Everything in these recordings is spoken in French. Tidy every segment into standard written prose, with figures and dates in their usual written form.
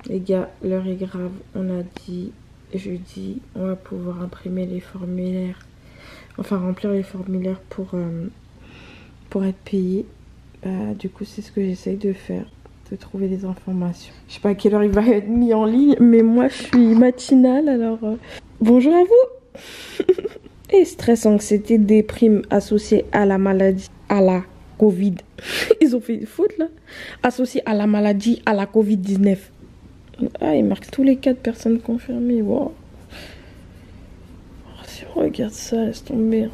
Les gars, l'heure est grave. On a dit jeudi, on va pouvoir imprimer les formulaires. Enfin, remplir les formulaires pour être payé. Du coup, c'est ce que j'essaye de faire. De trouver des informations. Je sais pas à quelle heure il va être mis en ligne, mais moi je suis matinale, alors bonjour à vous. Et stress, anxiété, déprime associée à la maladie, à la Covid. Ils ont fait une faute là. Associée à la maladie, à la Covid-19. Ah, ils marquent tous les cas de personnes confirmées. Wow. Si on regarde ça, laisse tomber.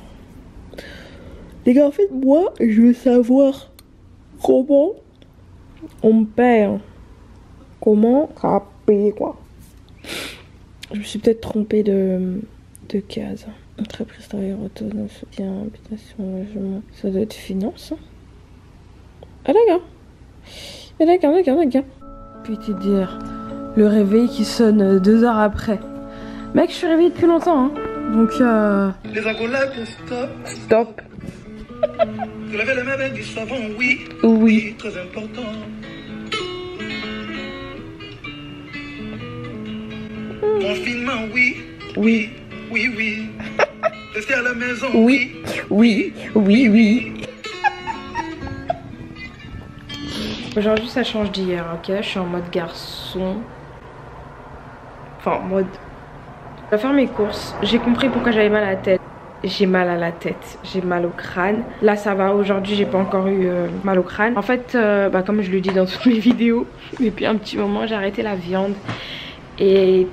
Les gars, en fait, moi, je veux savoir comment on me paye. Comment ça va payer quoi. Je me suis peut-être trompée de case. Entreprise, travailleur autonome, soutien, habitation, logement. Ça doit être finance. Ah d'accord. D'accord. Puis te dire le réveil qui sonne 2 heures après. Mec, je suis réveillée depuis longtemps. Hein. Donc Les accolades, stop. Stop. Vous lavez les mains avec du savon, oui. Oui. Très important. Confinement, oui. Oui. Rester à la maison, Oui. Aujourd'hui, ça change d'hier, ok? Je suis en mode garçon. Enfin, mode... Je vais faire mes courses. J'ai compris pourquoi j'avais mal à la tête. J'ai mal à la tête, j'ai mal au crâne. Là ça va, aujourd'hui j'ai pas encore eu mal au crâne. En fait, comme je le dis dans toutes mes vidéos, depuis un petit moment j'ai arrêté la viande. Et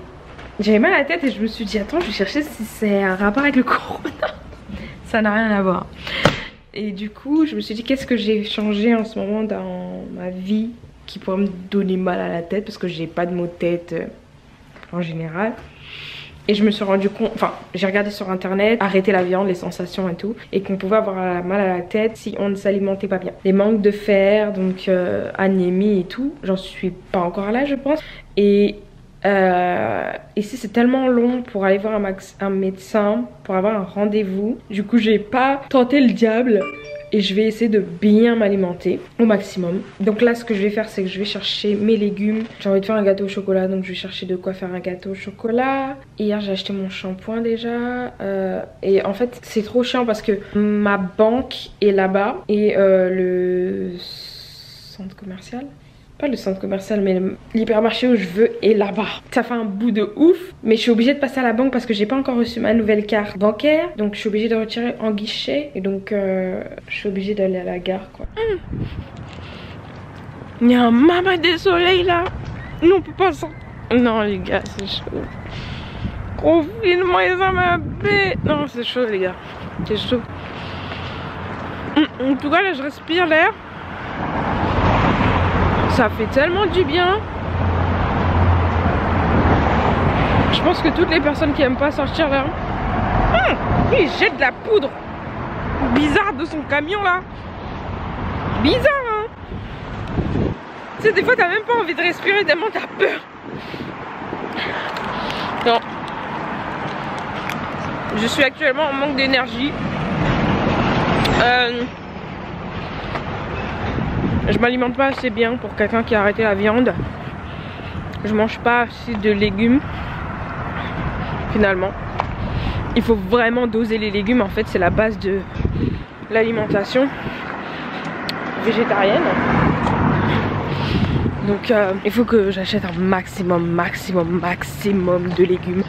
j'avais mal à la tête et je me suis dit attends, je vais chercher si c'est un rapport avec le corona. Ça n'a rien à voir. Et du coup je me suis dit qu'est-ce que j'ai changé en ce moment dans ma vie qui pourrait me donner mal à la tête. Parce que j'ai pas de maux de tête en général. Et je me suis rendu compte, enfin j'ai regardé sur internet, arrêter la viande, les sensations et tout, et qu'on pouvait avoir mal à la tête si on ne s'alimentait pas bien. Les manques de fer, donc anémie et tout, j'en suis pas encore là je pense. Et ici c'est tellement long pour aller voir un médecin, pour avoir un rendez-vous. Du coup j'ai pas tenté le diable. Et je vais essayer de bien m'alimenter au maximum. Donc là ce que je vais faire c'est que je vais chercher mes légumes. J'ai envie de faire un gâteau au chocolat, donc je vais chercher de quoi faire un gâteau au chocolat. Hier j'ai acheté mon shampoing déjà. Et en fait c'est trop chiant parce que ma banque est là-bas. Et le centre commercial, pas le centre commercial mais l'hypermarché où je veux est là-bas. Ça fait un bout de ouf. Mais je suis obligée de passer à la banque parce que j'ai pas encore reçu ma nouvelle carte bancaire. Donc je suis obligée de retirer en guichet. Et donc je suis obligée d'aller à la gare quoi. Il y a un maman des soleils là. Non on peut pas sortir. Non les gars c'est chaud. Confinement et ça m'a bé. Non c'est chaud les gars. C'est chaud. En tout cas là je respire l'air. Ça fait tellement du bien. Je pense que toutes les personnes qui aiment pas sortir là. Il jette de la poudre bizarre de son camion là. Bizarre hein. Tu sais des fois t'as même pas envie de respirer tellement t'as peur. Non. Je suis actuellement en manque d'énergie. Je m'alimente pas assez bien pour quelqu'un qui a arrêté la viande. Je mange pas assez de légumes. Finalement, il faut vraiment doser les légumes. En fait, c'est la base de l'alimentation végétarienne. Donc, il faut que j'achète un maximum de légumes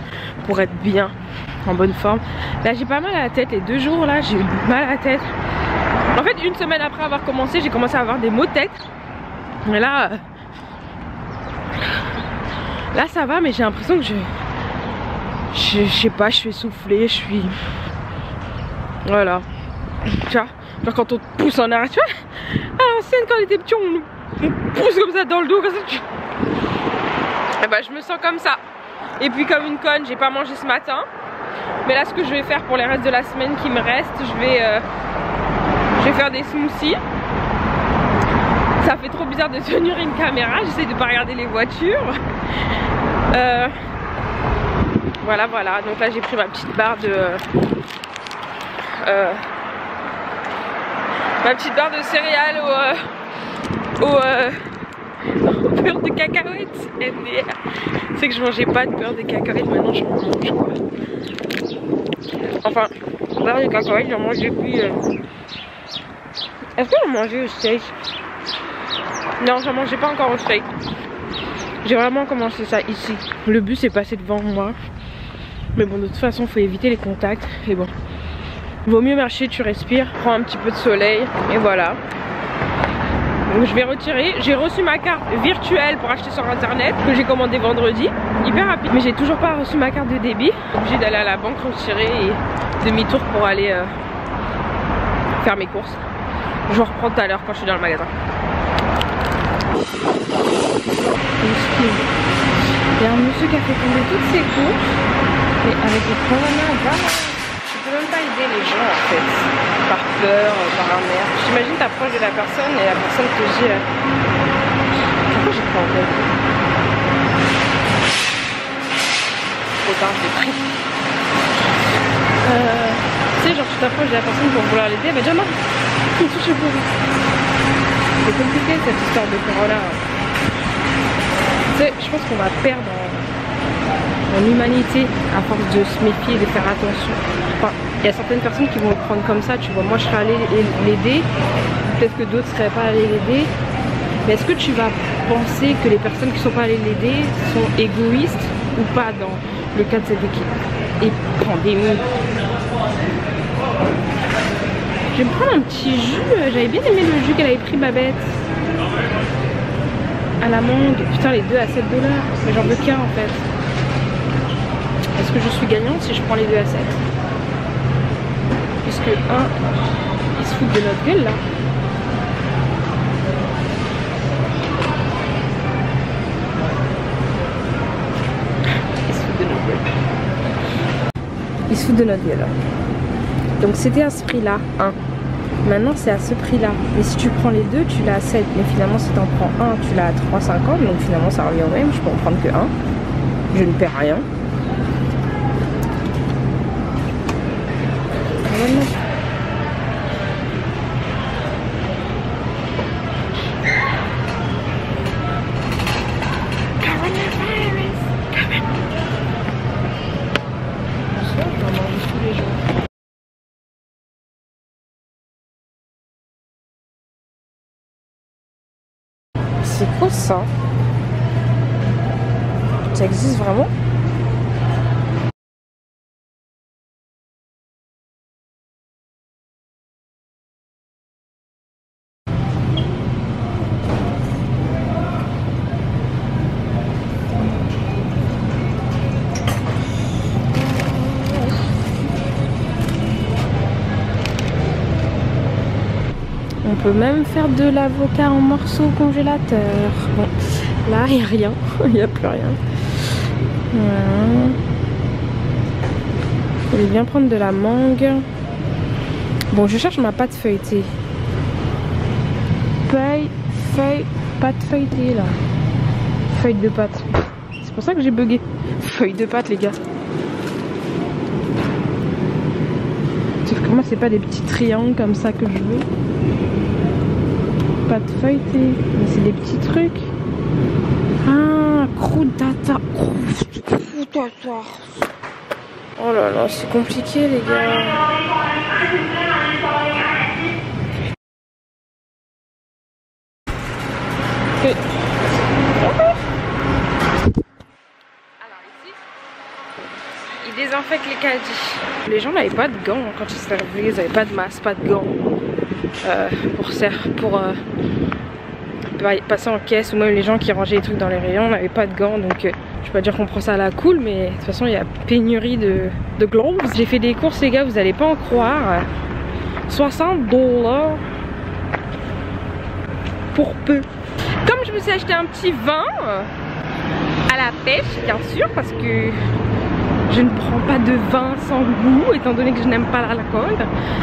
pour être bien en bonne forme. Là, j'ai pas mal à la tête. Les 2 jours là, j'ai eu mal à la tête. En fait, une semaine après avoir commencé, j'ai commencé à avoir des maux de tête. Et là, ça va, mais j'ai l'impression que je sais pas, je suis essoufflée, je suis... Voilà. Tu vois, genre quand on te pousse en arrière, tu vois, à l'ancienne quand on était petit, on pousse comme ça dans le dos, comme ça, Et bah, je me sens comme ça. Et puis comme une conne, j'ai pas mangé ce matin. Mais là, ce que je vais faire pour les restes de la semaine qui me reste, je vais faire des smoothies. Ça fait trop bizarre de tenir une caméra, j'essaie de pas regarder les voitures. Voilà. Donc là j'ai pris ma petite barre de céréales beurre de cacahuète. C'est que je mangeais pas de beurre de cacahuète, maintenant j'en mange quoi. Enfin, beurre de cacahuète, j'en mange depuis... Est-ce que j'en mangeais au steak? Non, j'en mangeais pas encore au steak. J'ai vraiment commencé ça ici. Le bus est passé devant moi. Mais bon, de toute façon, faut éviter les contacts. Et bon, vaut mieux marcher, tu respires, prends un petit peu de soleil. Et voilà. Donc je vais retirer. J'ai reçu ma carte virtuelle pour acheter sur internet que j'ai commandé vendredi. Hyper rapide. Mais j'ai toujours pas reçu ma carte de débit. Obligée d'aller à la banque retirer et demi-tour pour aller faire mes courses. Je vous reprends tout à l'heure quand je suis dans le magasin. Il y a un monsieur qui a fait tomber toutes ses courses. Et avec le coronavirus, tu peux même pas aider les gens en fait. Par peur, par amer. J'imagine t'approches de la personne et la personne te dit pourquoi j'ai pas en tête? Trop tard, je l'ai pris. Tu sais, genre tu t'approches de la personne pour vouloir l'aider, elle va dire non, il touche le pourri. C'est compliqué cette histoire de corona. Tu sais, je pense qu'on va perdre en humanité à force de se méfier et de faire attention. Enfin, il y a certaines personnes qui vont le prendre comme ça, tu vois. Moi je serais allée l'aider, peut-être que d'autres seraient pas allés l'aider. Mais est-ce que tu vas penser que les personnes qui sont pas allées l'aider sont égoïstes ou pas dans le cas de cette pandémie? Je vais me prendre un petit jus. J'avais bien aimé le jus qu'elle avait pris, Babette. À la mangue. Putain, les deux à 7$. Mais j'en veux qu'un en fait. Est-ce que je suis gagnante si je prends les deux à 7? Puisque un, ils se foutent de notre gueule là. Ils se foutent de notre gueule. Ils se foutent de notre gueule là. Donc c'était à ce prix là, 1. Maintenant c'est à ce prix là. Mais si tu prends les deux, tu l'as à 7. Mais finalement si tu en prends un, tu l'as à 3,50. Donc finalement ça revient au même. Je peux en prendre que 1. Je ne perds rien. C'est quoi ça? Ça existe vraiment? On peut même faire de l'avocat en morceaux au congélateur. Bon, là il n'y a rien, il n'y a plus rien. Je vais bien prendre de la mangue. Bon, je cherche ma pâte feuilletée. Pâte feuilletée là. Feuille de pâte. C'est pour ça que j'ai bugué. Feuille de pâte les gars. Sauf que moi c'est pas des petits triangles comme ça que je veux. Pâte feuilletée, mais c'est des petits trucs. Ah, croûtata. Oh là là, c'est compliqué les gars. Ils désinfectent les caddies. Les gens n'avaient pas de gants quand ils servaient, ils n'avaient pas de masque, pas de gants pour passer en caisse, ou même les gens qui rangeaient les trucs dans les rayons n'avaient pas de gants. Donc je vais pas dire qu'on prend ça à la cool, mais de toute façon il y a pénurie de gloves. J'ai fait des courses les gars, vous allez pas en croire. 60$ pour peu. Comme je me suis acheté un petit vin à la pêche, bien sûr, parce que je ne prends pas de vin sans goût, étant donné que je n'aime pas l'alcool.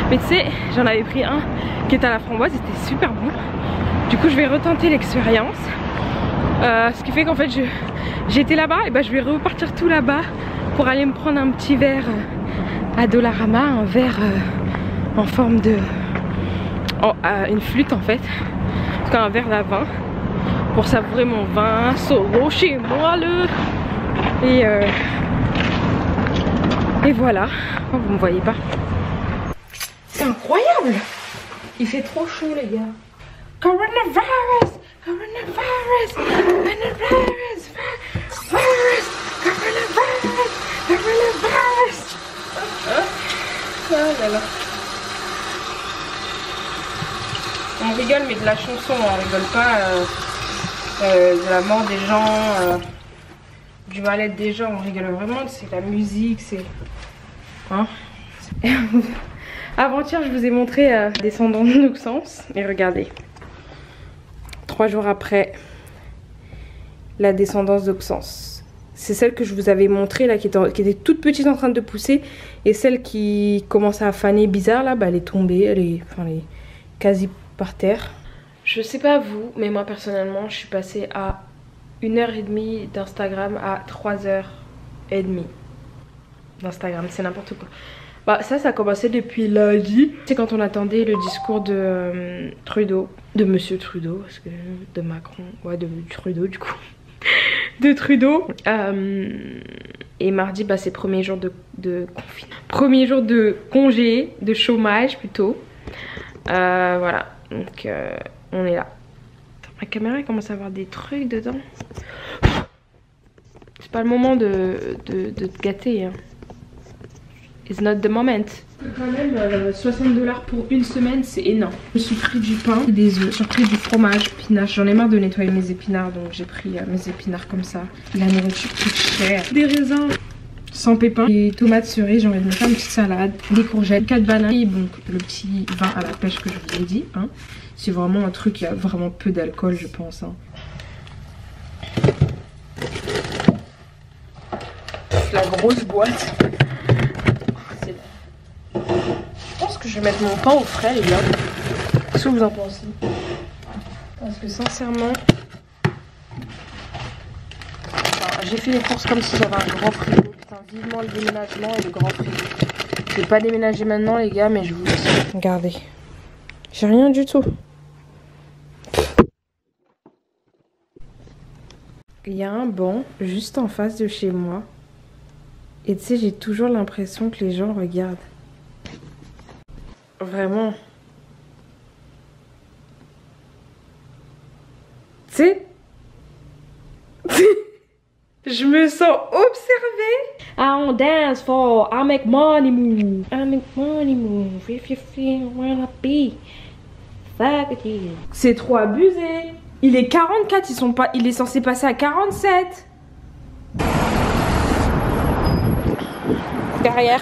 Mais tu sais, j'en avais pris un qui était à la framboise, c'était super bon. Du coup, je vais retenter l'expérience. Ce qui fait qu'en fait, j'étais là-bas, et ben je vais repartir tout là-bas pour aller me prendre un petit verre à Dollarama, un verre en forme de... une flûte en fait. En tout cas, un verre à vin. pour savourer mon vin Soro chez moi le. Et voilà. Oh, vous me voyez pas. C'est incroyable. Il fait trop chaud les gars. Coronavirus, coronavirus, coronavirus, virus, coronavirus, coronavirus. Oh là là. On rigole mais de la chanson, on rigole pas de la mort des gens, du mal-être des gens, on rigole vraiment, c'est la musique, c'est... Hein. Avant-hier je vous ai montré Descendance d'Auxence et regardez. 3 jours après la Descendance d'Auxence. C'est celle que je vous avais montrée là qui était toute petite en train de pousser. Et celle qui commençait à faner bizarre là, bah, elle est tombée, elle est quasi par terre. Je sais pas vous, mais moi personnellement je suis passée à 1h30 d'Instagram à 3h30 d'Instagram, c'est n'importe quoi. Bah ça a commencé depuis lundi. C'est quand on attendait le discours de Trudeau, de Monsieur Trudeau, parce que de Macron, ouais de Trudeau du coup, de Trudeau. Et mardi bah c'est premier jour de confinement, premier jour de congé, de chômage plutôt. Voilà, donc on est là. Ma caméra commence à avoir des trucs dedans. C'est pas le moment de te gâter hein. It's not the moment. Quand même 60 $ pour une semaine, c'est énorme. Je me suis pris du pain, des œufs, j'ai pris du fromage, pinache. J'en ai marre de nettoyer mes épinards, donc j'ai pris mes épinards comme ça. La nourriture coûte cher. Des raisins sans pépins, des tomates cerises, j'ai envie de me faire une petite salade, des courgettes, 4 bananes et donc le petit vin à la pêche que je vous ai dit. Hein. C'est vraiment un truc qui a vraiment peu d'alcool, je pense. Hein. La grosse boîte. Je pense que je vais mettre mon pain au frais les gars. Qu'est-ce que vous en pensez? Parce que sincèrement, j'ai fait les courses comme si j'avais un grand frigo. Putain, vivement le déménagement et le grand frigo. Je vais pas déménager maintenant les gars, mais je vous dis. Regardez, j'ai rien du tout. Il y a un banc juste en face de chez moi. Et tu sais, j'ai toujours l'impression que les gens regardent. Vraiment. Tu sais, je me sens observée. I don't dance for, I make money move. I make money move. If you feel wanna be. Fuck it. C'est trop abusé. Il est 44, il est censé passer à 47. Derrière.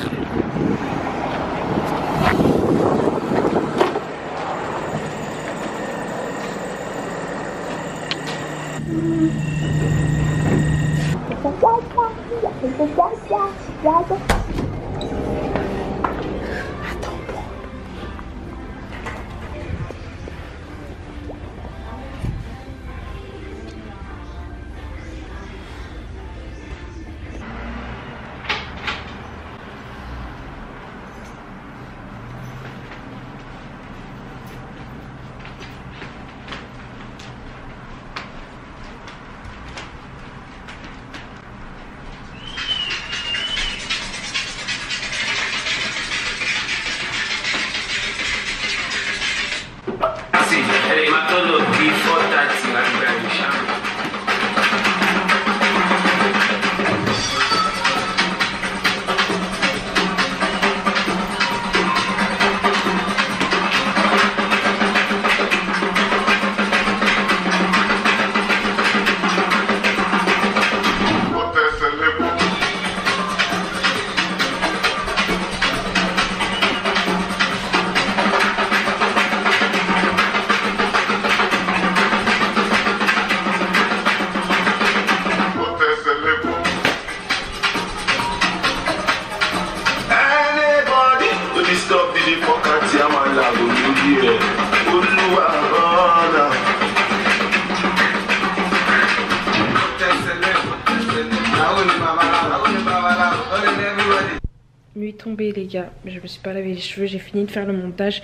Nuit tombée les gars, je me suis pas lavé les cheveux, j'ai fini de faire le montage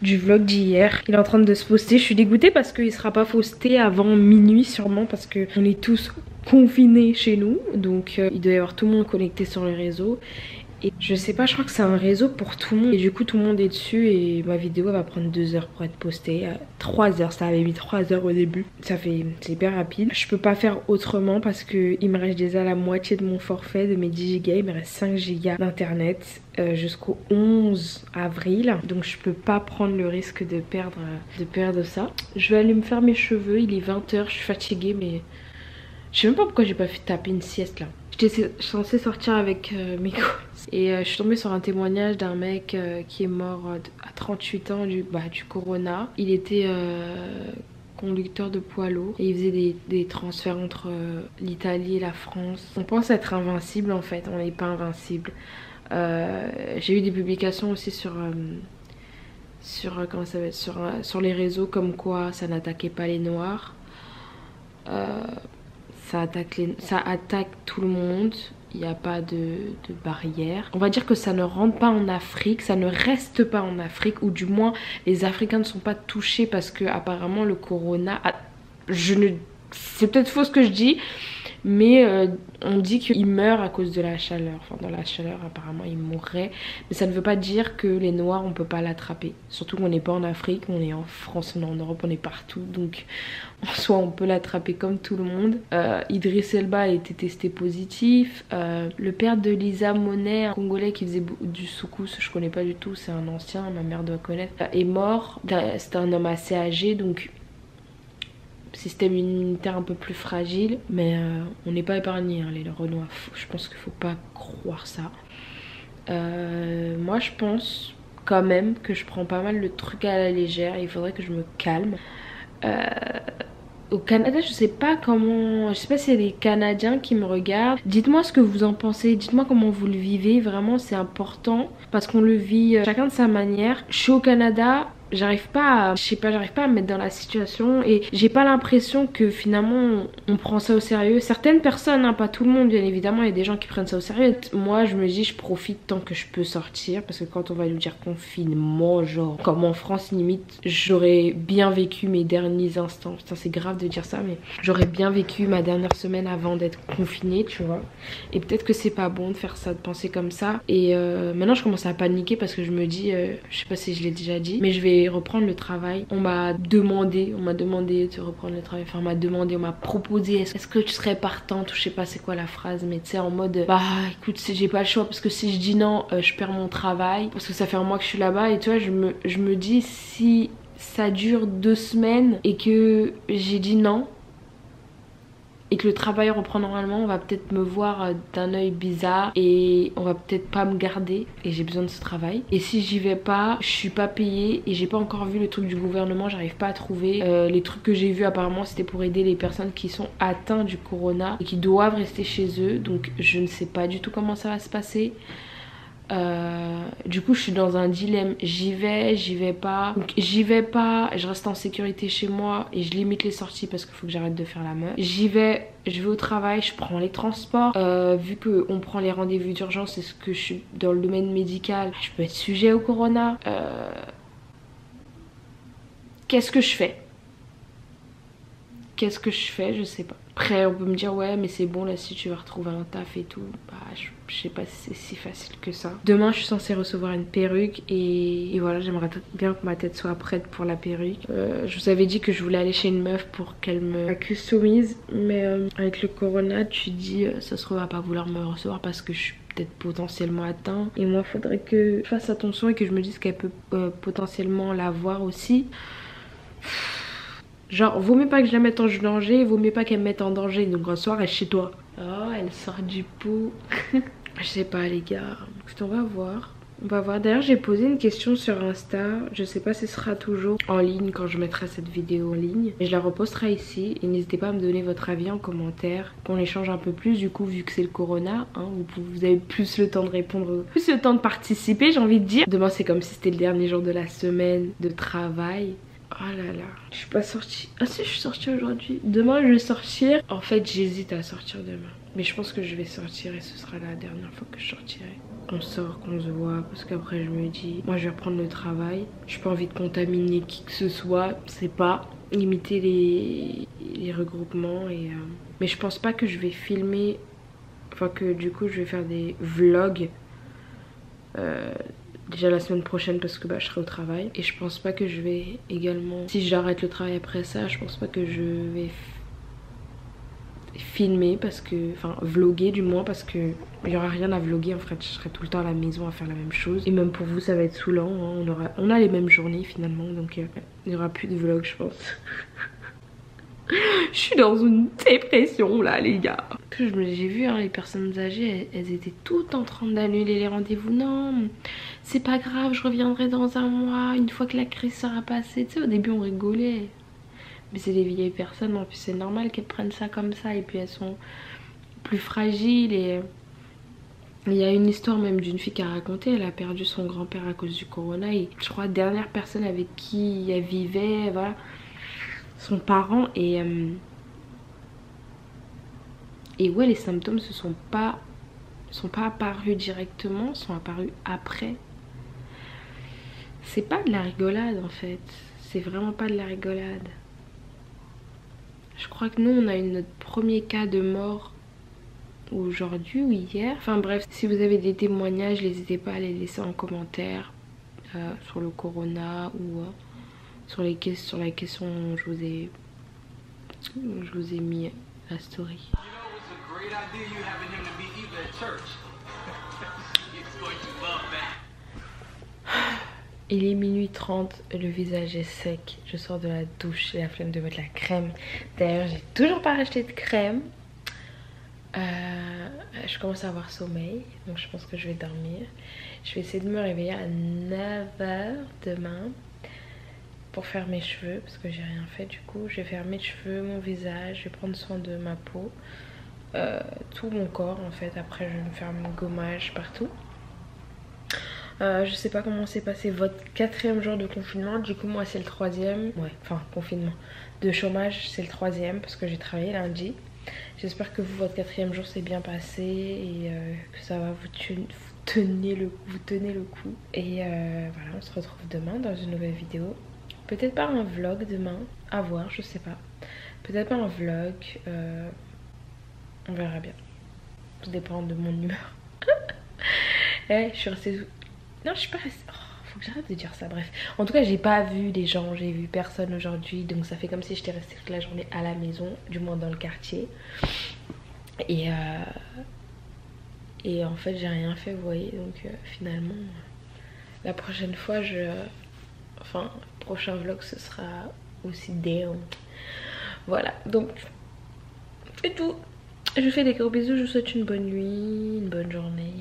du vlog d'hier. Il est en train de se poster, je suis dégoûtée parce qu'il sera pas posté avant minuit sûrement parce que on est tous confinés chez nous. Donc il doit y avoir tout le monde connecté sur le réseau. Et je sais pas, je crois que c'est un réseau pour tout le monde. Et du coup tout le monde est dessus et ma vidéo va prendre 2 heures pour être postée. 3 heures, ça avait mis 3 heures au début. C'est hyper rapide. Je peux pas faire autrement parce que il me reste déjà la moitié de mon forfait, de mes 10 Go. Il me reste 5 Go d'internet jusqu'au 11 avril. Donc je peux pas prendre le risque de perdre ça. Je vais aller me faire mes cheveux, il est 20 h, je suis fatiguée mais... Je sais même pas pourquoi j'ai pas fait taper une sieste là. J'étais censée sortir avec mes gosses. Et je suis tombée sur un témoignage d'un mec qui est mort à 38 ans du corona. Il était conducteur de poids lourd et il faisait des transferts entre l'Italie et la France. On pense être invincible en fait, on n'est pas invincible. J'ai eu des publications aussi sur comment ça va être, sur les réseaux comme quoi ça n'attaquait pas les noirs. Ça attaque tout le monde, il n'y a pas de barrière. On va dire que ça ne rentre pas en Afrique, ça ne reste pas en Afrique, ou du moins les Africains ne sont pas touchés parce que apparemment le corona... C'est peut-être faux ce que je dis, mais on dit qu'il meurt à cause de la chaleur. Enfin dans la chaleur apparemment il mourrait, mais ça ne veut pas dire que les noirs on peut pas l'attraper. Surtout qu'on n'est pas en Afrique, on est en France, on est en Europe, on est partout, donc en soi on peut l'attraper comme tout le monde. Idriss Elba a été testé positif. Le père de Lisa Monet, un Congolais qui faisait du soukous, je connais pas du tout, c'est un ancien, ma mère doit connaître, est mort. C'était un homme assez âgé, donc système immunitaire un peu plus fragile, mais on n'est pas épargné hein, les Renois. Je pense qu'il faut pas croire ça. Moi je pense quand même que je prends pas mal le truc à la légère, il faudrait que je me calme. Au Canada je sais pas comment, je sais pas s'il y a des Canadiens qui me regardent, dites-moi ce que vous en pensez, dites-moi comment vous le vivez, vraiment c'est important parce qu'on le vit chacun de sa manière. Je suis au Canada, j'arrive pas à me mettre dans la situation et j'ai pas l'impression que finalement on prend ça au sérieux. Certaines personnes, hein, pas tout le monde bien évidemment, il y a des gens qui prennent ça au sérieux. Moi je me dis je profite tant que je peux sortir parce que quand on va nous dire confinement, genre comme en France limite, j'aurais bien vécu mes derniers instants. Putain c'est grave de dire ça mais j'aurais bien vécu ma dernière semaine avant d'être confinée tu vois. Et peut-être que c'est pas bon de faire ça, de penser comme ça. Et maintenant je commence à paniquer parce que je me dis, je sais pas si je l'ai déjà dit, mais je vais reprendre le travail. On m'a demandé de reprendre le travail. Enfin on m'a proposé est-ce que tu serais partante ou je sais pas c'est quoi la phrase, mais tu sais en mode bah écoute j'ai pas le choix parce que si je dis non je perds mon travail parce que ça fait un mois que je suis là-bas et tu vois je me dis si ça dure 2 semaines et que j'ai dit non et que le travail reprend normalement, on va peut-être me voir d'un œil bizarre et on va peut-être pas me garder et j'ai besoin de ce travail. Et si j'y vais pas, je suis pas payée et j'ai pas encore vu le truc du gouvernement, j'arrive pas à trouver. Les trucs que j'ai vus apparemment c'était pour aider les personnes qui sont atteintes du corona et qui doivent rester chez eux, donc je ne sais pas du tout comment ça va se passer. Du coup je suis dans un dilemme, j'y vais pas. Donc j'y vais pas, je reste en sécurité chez moi et je limite les sorties parce qu'il faut que j'arrête de faire la meuf. Je vais au travail, je prends les transports. Vu qu'on prend les rendez-vous d'urgence, est-ce que je suis dans le domaine médical, je peux être sujet au corona. Qu'est-ce que je fais? Je sais pas. Après on peut me dire ouais mais c'est bon là si tu vas retrouver un taf et tout. Bah je sais pas si c'est si facile que ça. Demain je suis censée recevoir une perruque et voilà j'aimerais bien que ma tête soit prête pour la perruque. Je vous avais dit que je voulais aller chez une meuf pour qu'elle me la customise, mais avec le corona tu dis ça se trouve elle va pas vouloir me recevoir parce que je suis peut-être potentiellement atteint et moi faudrait que je fasse attention et que je me dise qu'elle peut potentiellement l'avoir aussi. Genre, vaut mieux pas que je la mette en danger, vaut mieux pas qu'elle me mette en danger. Donc, un soir, elle est chez toi. Oh, elle sort du pot. Je sais pas, les gars. On va voir. On va voir. D'ailleurs, j'ai posé une question sur Insta. Je sais pas si ce sera toujours en ligne quand je mettrai cette vidéo en ligne. Et je la reposterai ici. Et n'hésitez pas à me donner votre avis en commentaire. Qu'on échange un peu plus. Du coup, vu que c'est le corona, hein, vous avez plus le temps de répondre, plus le temps de participer, j'ai envie de dire. Demain, c'est comme si c'était le dernier jour de la semaine de travail. Oh là là, je suis pas sortie. Ah si, je suis sortie aujourd'hui. Demain, je vais sortir. En fait, j'hésite à sortir demain. Mais je pense que je vais sortir et ce sera la dernière fois que je sortirai. on sort, qu'on se voit, parce qu'après je me dis, moi je vais reprendre le travail, j'ai pas envie de contaminer qui que ce soit, c'est pas limiter les regroupements et mais je pense pas que je vais filmer, enfin que du coup je vais faire des vlogs déjà la semaine prochaine parce que bah, je serai au travail et je pense pas que je vais également, si j'arrête le travail après ça, je pense pas que je vais filmer parce que, enfin vloguer du moins, parce que il y aura rien à vloguer en fait, je serai tout le temps à la maison à faire la même chose et même pour vous ça va être saoulant, hein. On a les mêmes journées finalement, donc il n'y aura plus de vlog je pense. Je suis dans une dépression là les gars. J'ai vu hein, les personnes âgées, elles étaient toutes en train d'annuler les rendez-vous. Non, c'est pas grave, je reviendrai dans un mois, une fois que la crise sera passée. Tu sais, au début on rigolait. Mais c'est des vieilles personnes, en plus c'est normal qu'elles prennent ça comme ça. Et puis elles sont plus fragiles. Et il y a une histoire même d'une fille qui a raconté, elle a perdu son grand-père à cause du corona. Et je crois dernière personne avec qui elle vivait, voilà, son parent. Et ouais, les symptômes sont pas apparus directement, sont apparus après. C'est pas de la rigolade en fait, c'est vraiment pas de la rigolade. Je crois que nous on a eu notre premier cas de mort aujourd'hui ou hier. Enfin bref, si vous avez des témoignages, n'hésitez pas à les laisser en commentaire sur le corona ou sur la question où je vous ai mis la story. Il est minuit 30, le visage est sec, je sors de la douche, j'ai la flemme de mettre la crème. D'ailleurs j'ai toujours pas racheté de crème. Je commence à avoir sommeil, donc je pense que je vais dormir. Je vais essayer de me réveiller à 9 h demain pour faire mes cheveux, parce que j'ai rien fait du coup. Je vais faire mes cheveux, mon visage, je vais prendre soin de ma peau, tout mon corps en fait. Après je vais me faire mon gommage partout. Je sais pas comment s'est passé votre 4e jour de confinement. Du coup moi c'est le 3e. Ouais, enfin confinement. De chômage c'est le 3e parce que j'ai travaillé lundi. J'espère que vous, votre 4e jour s'est bien passé et que ça va vous tenir le coup. Et voilà, on se retrouve demain dans une nouvelle vidéo. Peut-être pas un vlog demain, à voir, je sais pas. Peut-être pas un vlog, on verra bien. Tout dépend de mon humeur. Je suis restée... Non, je suis pas restée... Faut que j'arrête de dire ça, bref. En tout cas, j'ai pas vu des gens, j'ai vu personne aujourd'hui. Donc ça fait comme si j'étais restée toute la journée à la maison, du moins dans le quartier. Et en fait, j'ai rien fait, vous voyez. Donc finalement, la prochaine fois, enfin, le prochain vlog, ce sera aussi down. Voilà, donc c'est tout. Je vous fais des gros bisous, je vous souhaite une bonne nuit, une bonne journée.